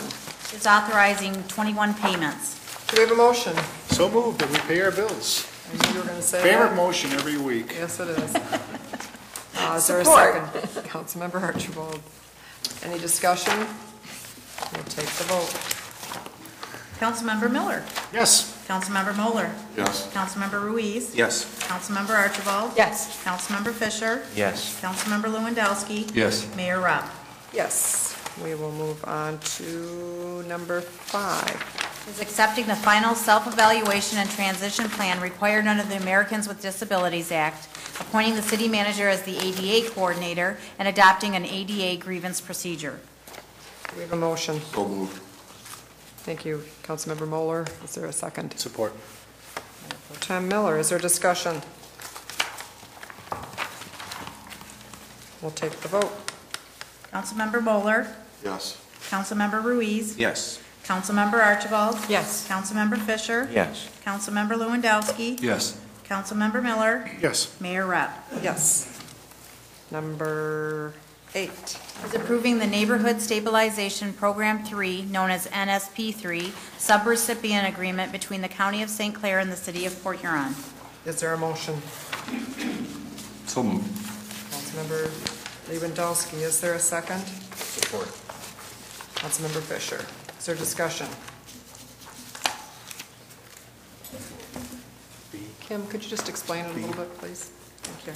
is authorizing 21 payments. Do we have a motion? So moved that we pay our bills. I knew you were going to say Favorite that. motion every week. Yes, it is. Is there a Support. second? Councilmember Archibald. Any discussion? We'll take the vote. Councilmember Miller. Yes. Councilmember Moeller. Yes. Councilmember Ruiz. Yes. Councilmember Archibald. Yes. Councilmember Fisher. Yes. Councilmember Lewandowski. Yes. Mayor Rupp. Yes. We will move on to number 5. Is accepting the final self-evaluation and transition plan required under the Americans with Disabilities Act, appointing the city manager as the ADA coordinator, and adopting an ADA grievance procedure. Do we have a motion? So moved. Thank you, Councilmember Moeller. Is there a second? Support. Tom Miller, is there discussion? We'll take the vote. Councilmember Moeller. Yes. Councilmember Ruiz. Yes. Councilmember Archibald. Yes. Councilmember Fisher. Yes. Councilmember Lewandowski. Yes. Councilmember Miller. Yes. Mayor Rupp. Yes. Number 8. Is approving the Neighborhood Stabilization Program 3, known as NSP 3, subrecipient agreement between the County of St. Clair and the City of Port Huron. Is there a motion? So moved. Councilmember Lewandowski, is there a second? Support. Councilmember Fisher. Is there discussion? Kim, could you just explain it a little bit, please? Thank you.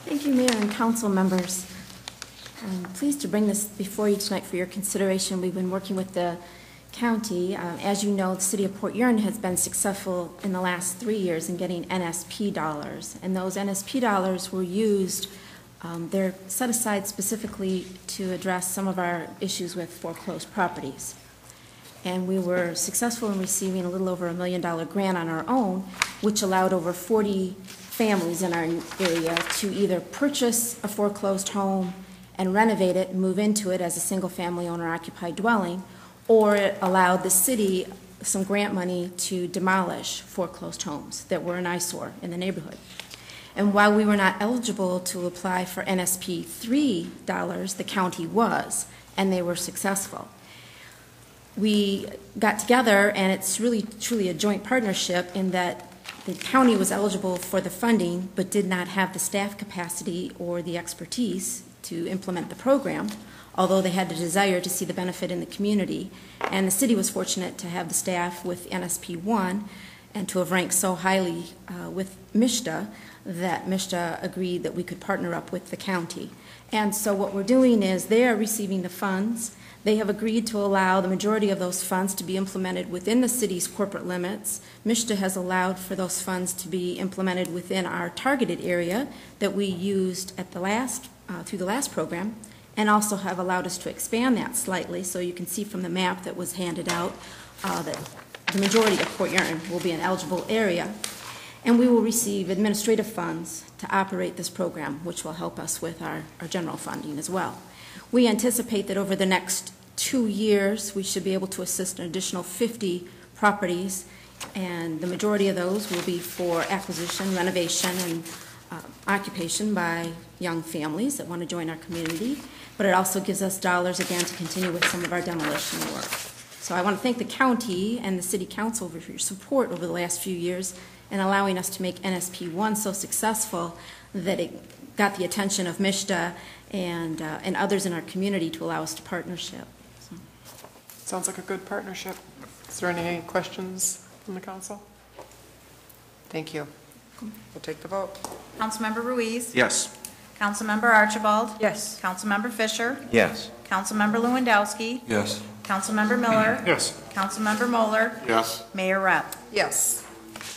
Thank you, Mayor and council members. I'm pleased to bring this before you tonight for your consideration. We've been working with the county. As you know, the City of Port Huron has been successful in the last 3 years in getting NSP dollars, and those NSP dollars were used. They're set aside specifically to address some of our issues with foreclosed properties. And we were successful in receiving a little over $1 million grant on our own, which allowed over 40 families in our area to either purchase a foreclosed home and renovate it and move into it as a single-family owner-occupied dwelling, or it allowed the city some grant money to demolish foreclosed homes that were an eyesore in the neighborhood. And while we were not eligible to apply for NSP $3, the county was, and they were successful. We got together, and it's really truly a joint partnership in that the county was eligible for the funding but did not have the staff capacity or the expertise to implement the program, although they had the desire to see the benefit in the community. And the city was fortunate to have the staff with NSP 1 and to have ranked so highly with MSHDA that MSHDA agreed that we could partner up with the county. And so what we're doing is they are receiving the funds. They have agreed to allow the majority of those funds to be implemented within the city's corporate limits. MSHDA has allowed for those funds to be implemented within our targeted area that we used at the last, through the last program, and also have allowed us to expand that slightly. So you can see from the map that was handed out that the majority of Port Huron will be an eligible area. And we will receive administrative funds to operate this program, which will help us with our general funding as well. We anticipate that over the next 2 years, we should be able to assist an additional 50 properties, and the majority of those will be for acquisition, renovation, and occupation by young families that want to join our community. But it also gives us dollars, again, to continue with some of our demolition work. So I want to thank the county and the city council for your support over the last few years and allowing us to make NSP 1 so successful that it got the attention of MSHDA and others in our community to allow us to partnership. So. Sounds like a good partnership. Is there any questions from the council? Thank you. We'll take the vote. Councilmember Ruiz. Yes. Councilmember Archibald. Yes. Councilmember Fisher. Yes. Councilmember Lewandowski. Yes. Councilmember Miller. Yes. Councilmember Moeller. Yes. Mayor Rupp. Yes.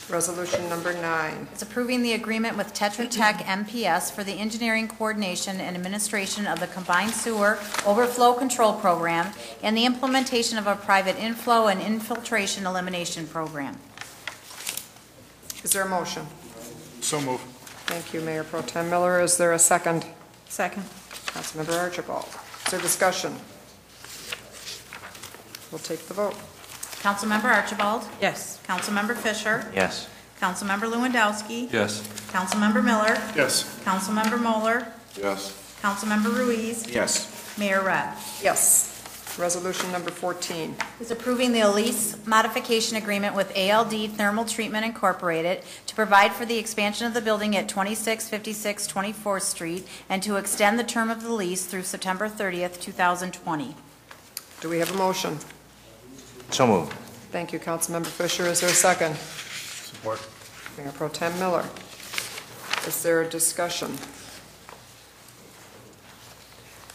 Resolution number 9. It's approving the agreement with Tetra Tech MPS for the engineering coordination and administration of the combined sewer overflow control program and the implementation of a private inflow and infiltration elimination program. Is there a motion? So moved. Thank you, Mayor Pro Tem Miller. Is there a second? Second. Councilmember Archibald. Is there discussion? We'll take the vote. Councilmember Archibald. Yes. Councilmember Fisher. Yes. Councilmember Lewandowski. Yes. Councilmember Miller. Yes. Councilmember Moeller. Yes. Councilmember Ruiz. Yes. Mayor Rep. Yes. Resolution number 14. Is approving the lease modification agreement with ALD Thermal Treatment Incorporated to provide for the expansion of the building at 2656 24th Street and to extend the term of the lease through September 30th, 2020. Do we have a motion? So moved. Thank you, Councilmember Fisher. Is there a second? Support. Mayor Pro Tem Miller. Is there a discussion?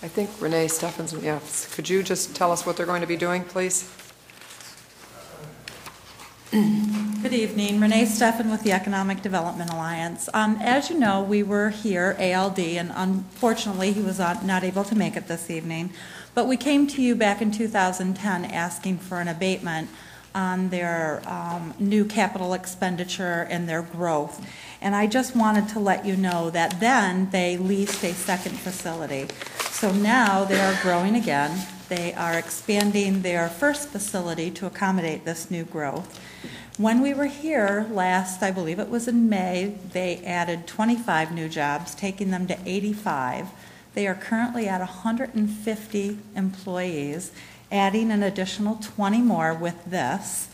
I think Renee Stephenson, yes. Could you just tell us what they're going to be doing, please? Good evening. Renee Steffen with the Economic Development Alliance. As you know, we were here, ALD, and unfortunately he was not able to make it this evening. But we came to you back in 2010 asking for an abatement on their new capital expenditure and their growth. And I just wanted to let you know that then they leased a second facility. So now they are growing again. They are expanding their first facility to accommodate this new growth. When we were here last, I believe it was in May, they added 25 new jobs, taking them to 85. They are currently at 150 employees, adding an additional 20 more with this.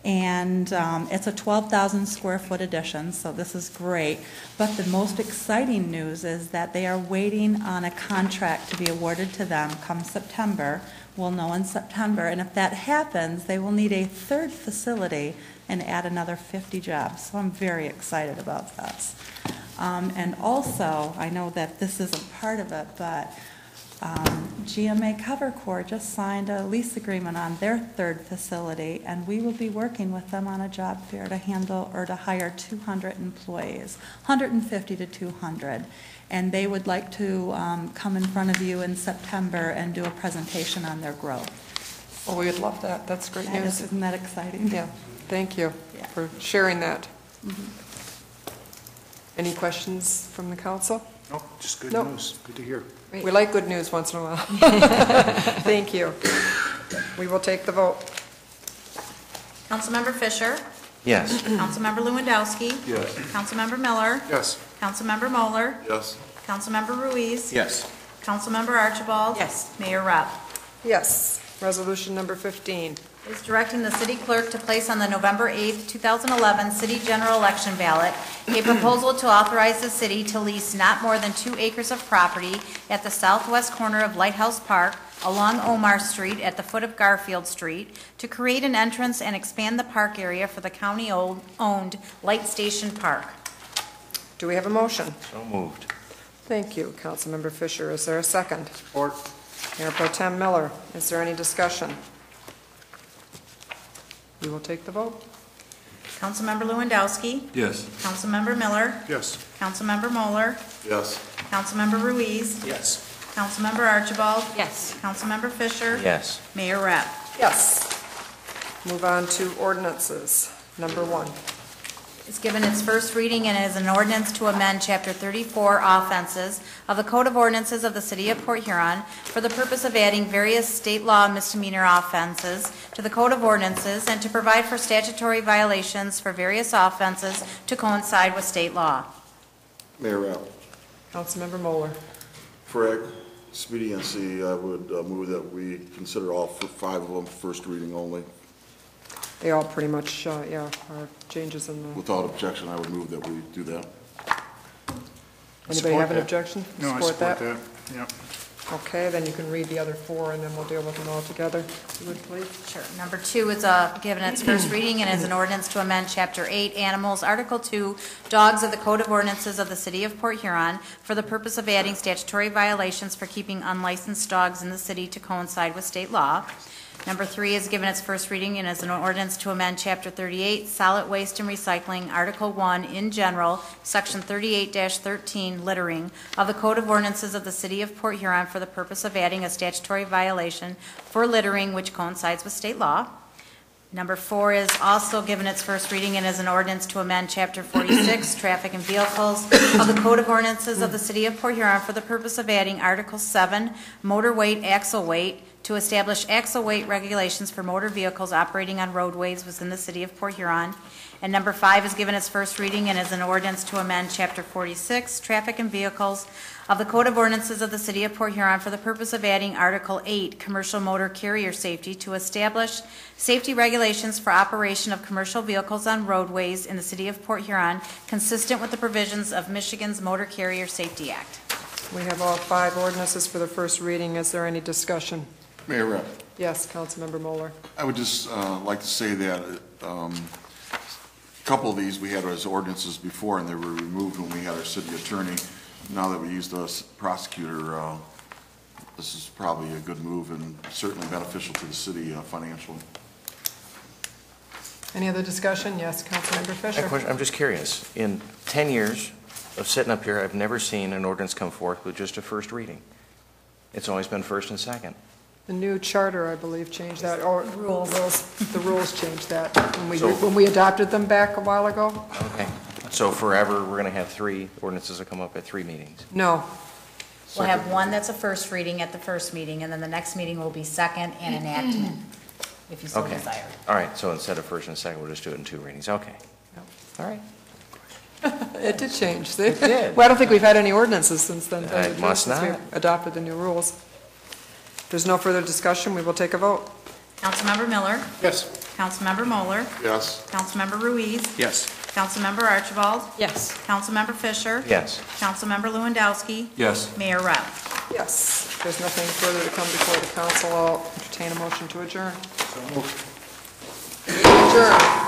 And it's a 12,000 square foot addition, so this is great. But the most exciting news is that they are waiting on a contract to be awarded to them come September. We'll know in September, and if that happens, they will need a third facility and add another 50 jobs. So I'm very excited about this. And also, I know that this isn't part of it, but GMA Cover Corps just signed a lease agreement on their third facility, and we will be working with them on a job fair to handle or to hire 200 employees, 150 to 200. And they would like to come in front of you in September and do a presentation on their growth. Oh, we would love that. That's great news. Isn't that exciting? Yeah, thank you for sharing that. Any questions from the council? No, just good No. news. Good to hear. We like good news once in a while. Thank you. We will take the vote. Councilmember Fisher. Yes. Councilmember Lewandowski. Yes. Councilmember Miller. Yes. Councilmember Moeller. Yes. Councilmember Ruiz. Yes. Councilmember Archibald. Yes. Mayor Rep. Yes. Resolution number 15. Is directing the city clerk to place on the November 8th, 2011 city general election ballot a proposal to authorize the city to lease not more than 2 acres of property at the southwest corner of Lighthouse Park along Omar Street at the foot of Garfield Street to create an entrance and expand the park area for the county-owned Light Station Park. Do we have a motion? So moved. Thank you, Councilmember Fisher. Is there a second? Support. Mayor Pro Tem Miller. Is there any discussion? We will take the vote. Councilmember Lewandowski. Yes. Councilmember Miller. Yes. Councilmember Moeller. Yes. Councilmember Ruiz. Yes. Councilmember Archibald. Yes. Councilmember Fisher. Yes. Mayor Rep. Yes. Move on to ordinances. Number 1. Is given its first reading and is an ordinance to amend Chapter 34 offenses of the Code of Ordinances of the City of Port Huron for the purpose of adding various state law misdemeanor offenses to the Code of Ordinances and to provide for statutory violations for various offenses to coincide with state law. Mayor Rap, Councilmember Moeller. for expediency, I would move that we consider all 5 of them first reading only. They all pretty much, yeah, are changes in the... Without objection, I would move that we do that. Anybody have an objection? No, I support that. Yep. Okay, then you can read the other 4, and then we'll deal with them all together. If you would, please. Sure. Number 2 is given its first reading and is an ordinance to amend Chapter 8 Animals, Article 2 Dogs of the Code of Ordinances of the City of Port Huron for the purpose of adding statutory violations for keeping unlicensed dogs in the city to coincide with state law. Number 3 is given its first reading and is an ordinance to amend Chapter 38, Solid Waste and Recycling, Article 1, in general, Section 38-13, littering, of the Code of Ordinances of the City of Port Huron for the purpose of adding a statutory violation for littering which coincides with state law. Number 4 is also given its first reading and is an ordinance to amend Chapter 46, Traffic and Vehicles, of the Code of Ordinances of the City of Port Huron for the purpose of adding Article 7, Motor Weight, Axle Weight, to establish axle weight regulations for motor vehicles operating on roadways within the city of Port Huron. And number 5 is given its first reading and is an ordinance to amend Chapter 46, Traffic and Vehicles of the Code of Ordinances of the City of Port Huron for the purpose of adding Article 8, Commercial Motor Carrier Safety, to establish safety regulations for operation of commercial vehicles on roadways in the City of Port Huron, consistent with the provisions of Michigan's Motor Carrier Safety Act. We have all 5 ordinances for the first reading. Is there any discussion? Mayor Rep, Yes, Councilmember Moeller. I would just like to say that a couple of these we had as ordinances before, and they were removed when we had our city attorney. Now that we use the prosecutor, this is probably a good move and certainly beneficial to the city financially. Any other discussion? Yes, Councilmember Fisher. I'm just curious. In 10 years of sitting up here, I've never seen an ordinance come forth with just a first reading. It's always been first and second. The new charter, I believe, changed that, or the rules changed that So- when we adopted them back a while ago. Okay. So forever, we're going to have 3 ordinances that come up at 3 meetings. No, We'll have one that's a first reading at the first meeting, and then the next meeting will be second and enactment, if you so Okay. desire. All right, so instead of first and second, we'll just do it in 2 readings. Okay. All right. it did change. It did. Well, I don't think we've had any ordinances since then. It must since we not. adopted the new rules. If there's no further discussion, we will take a vote. Councilmember Miller, Yes. Councilmember Moeller, Yes. Councilmember Ruiz, Yes. Councilmember Archibald, Yes. Councilmember Fisher, Yes. Councilmember Lewandowski, Yes. Mayor Rep. Yes. If there's nothing further to come before the council, I'll entertain a motion to adjourn. So moved. Adjourn.